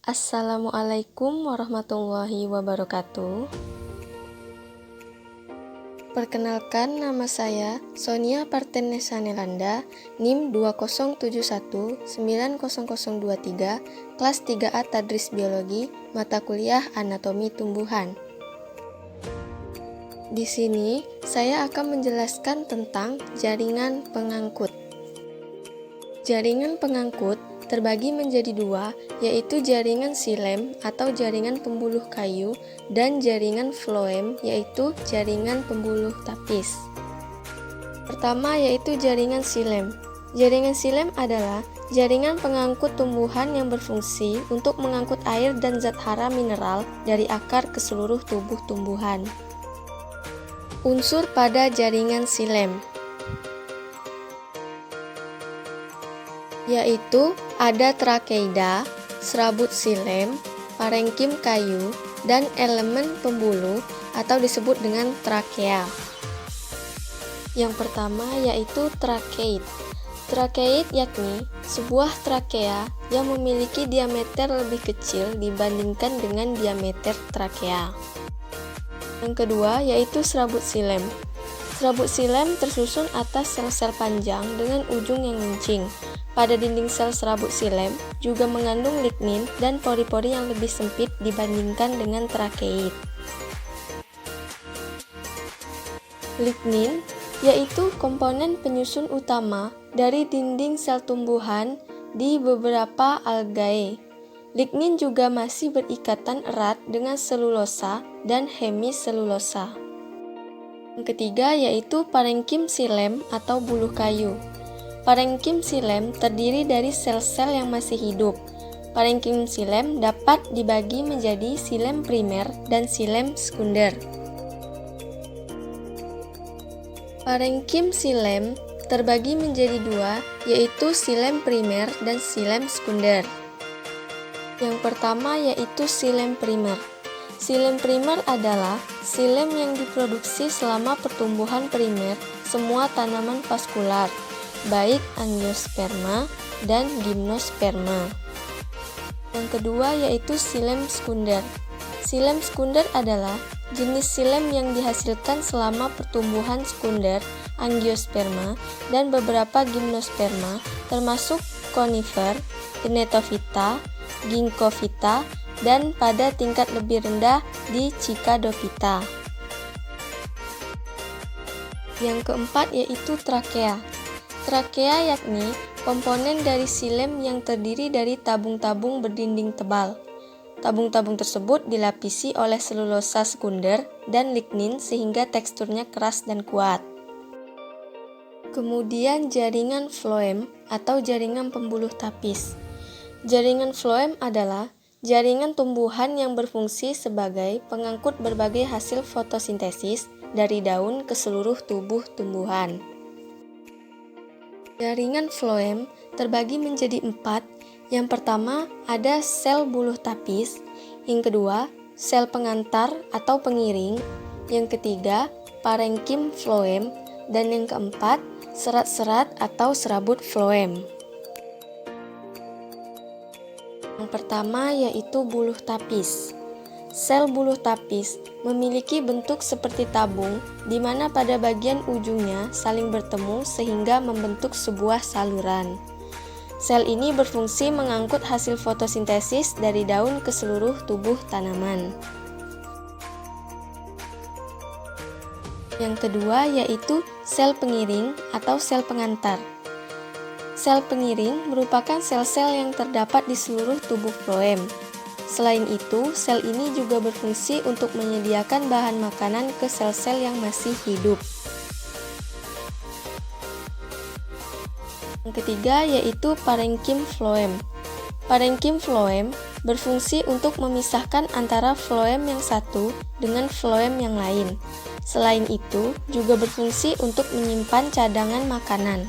Assalamualaikum warahmatullahi wabarakatuh. Perkenalkan, nama saya Sonia Partenesa Nelanda, NIM 207190023, kelas 3A Tadris Biologi, mata kuliah Anatomi Tumbuhan. Di sini, saya akan menjelaskan tentang jaringan pengangkut. Jaringan pengangkut terbagi menjadi dua, yaitu jaringan xilem atau jaringan pembuluh kayu dan jaringan floem, yaitu jaringan pembuluh tapis. Pertama yaitu jaringan xilem. Jaringan xilem adalah jaringan pengangkut tumbuhan yang berfungsi untuk mengangkut air dan zat hara mineral dari akar ke seluruh tubuh tumbuhan. Unsur pada jaringan xilem yaitu ada trakeida, serabut xilem, parenkim kayu, dan elemen pembuluh atau disebut dengan trakea. Yang pertama yaitu trakeid. Trakeid yakni sebuah trakea yang memiliki diameter lebih kecil dibandingkan dengan diameter trakea. Yang kedua yaitu serabut xilem. Serabut xilem tersusun atas sel-sel panjang dengan ujung yang runcing. Pada dinding sel serabut xilem juga mengandung lignin dan pori-pori yang lebih sempit dibandingkan dengan trakeid. Lignin yaitu komponen penyusun utama dari dinding sel tumbuhan di beberapa algae. Lignin juga masih berikatan erat dengan selulosa dan hemiselulosa. Yang ketiga yaitu parenkim xilem atau buluh kayu. Parenkim xilem terdiri dari sel-sel yang masih hidup. Parenkim xilem dapat dibagi menjadi xilem primer dan xilem sekunder. Parenkim xilem terbagi menjadi dua, yaitu xilem primer dan xilem sekunder. Yang pertama yaitu xilem primer. Xilem primer adalah xilem yang diproduksi selama pertumbuhan primer semua tanaman vaskular, baik angiosperma dan gimnosperma. Yang kedua yaitu xilem sekunder. Xilem sekunder adalah jenis xilem yang dihasilkan selama pertumbuhan sekunder, angiosperma, dan beberapa gimnosperma, termasuk conifer, gnetophyta, ginkgophyta, dan pada tingkat lebih rendah di Cichadophyta. Yang keempat yaitu trakea. Trakea yakni komponen dari xilem yang terdiri dari tabung-tabung berdinding tebal. Tabung-tabung tersebut dilapisi oleh selulosa sekunder dan lignin sehingga teksturnya keras dan kuat. Kemudian jaringan floem atau jaringan pembuluh tapis. Jaringan floem adalah jaringan tumbuhan yang berfungsi sebagai pengangkut berbagai hasil fotosintesis dari daun ke seluruh tubuh tumbuhan. Jaringan floem terbagi menjadi 4. Yang pertama ada sel buluh tapis, yang kedua sel pengantar atau pengiring, yang ketiga parenkim floem, dan yang keempat serat-serat atau serabut floem. Yang pertama yaitu buluh tapis. Sel buluh tapis memiliki bentuk seperti tabung, di mana pada bagian ujungnya saling bertemu sehingga membentuk sebuah saluran. Sel ini berfungsi mengangkut hasil fotosintesis dari daun ke seluruh tubuh tanaman. Yang kedua yaitu sel pengiring atau sel pengantar. Sel pengiring merupakan sel-sel yang terdapat di seluruh tubuh floem. Selain itu, sel ini juga berfungsi untuk menyediakan bahan makanan ke sel-sel yang masih hidup. Yang ketiga yaitu parenkim floem. Parenkim floem berfungsi untuk memisahkan antara floem yang satu dengan floem yang lain. Selain itu, juga berfungsi untuk menyimpan cadangan makanan.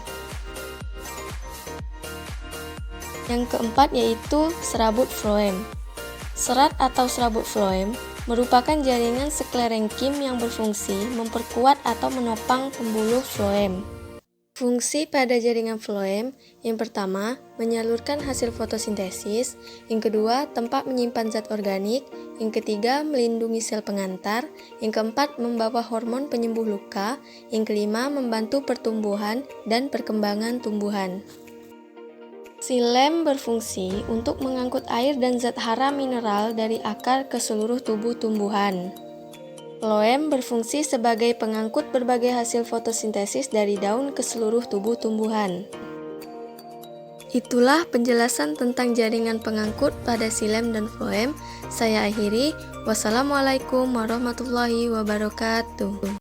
Yang keempat yaitu serabut floem. Serat atau serabut floem merupakan jaringan sklerenkim yang berfungsi memperkuat atau menopang pembuluh floem. Fungsi pada jaringan floem, yang pertama, menyalurkan hasil fotosintesis, yang kedua, tempat menyimpan zat organik, yang ketiga, melindungi sel pengantar, yang keempat, membawa hormon penyembuh luka, yang kelima, membantu pertumbuhan dan perkembangan tumbuhan. Xilem berfungsi untuk mengangkut air dan zat hara mineral dari akar ke seluruh tubuh tumbuhan. Floem berfungsi sebagai pengangkut berbagai hasil fotosintesis dari daun ke seluruh tubuh tumbuhan. Itulah penjelasan tentang jaringan pengangkut pada xilem dan floem. Saya akhiri. Wassalamualaikum warahmatullahi wabarakatuh.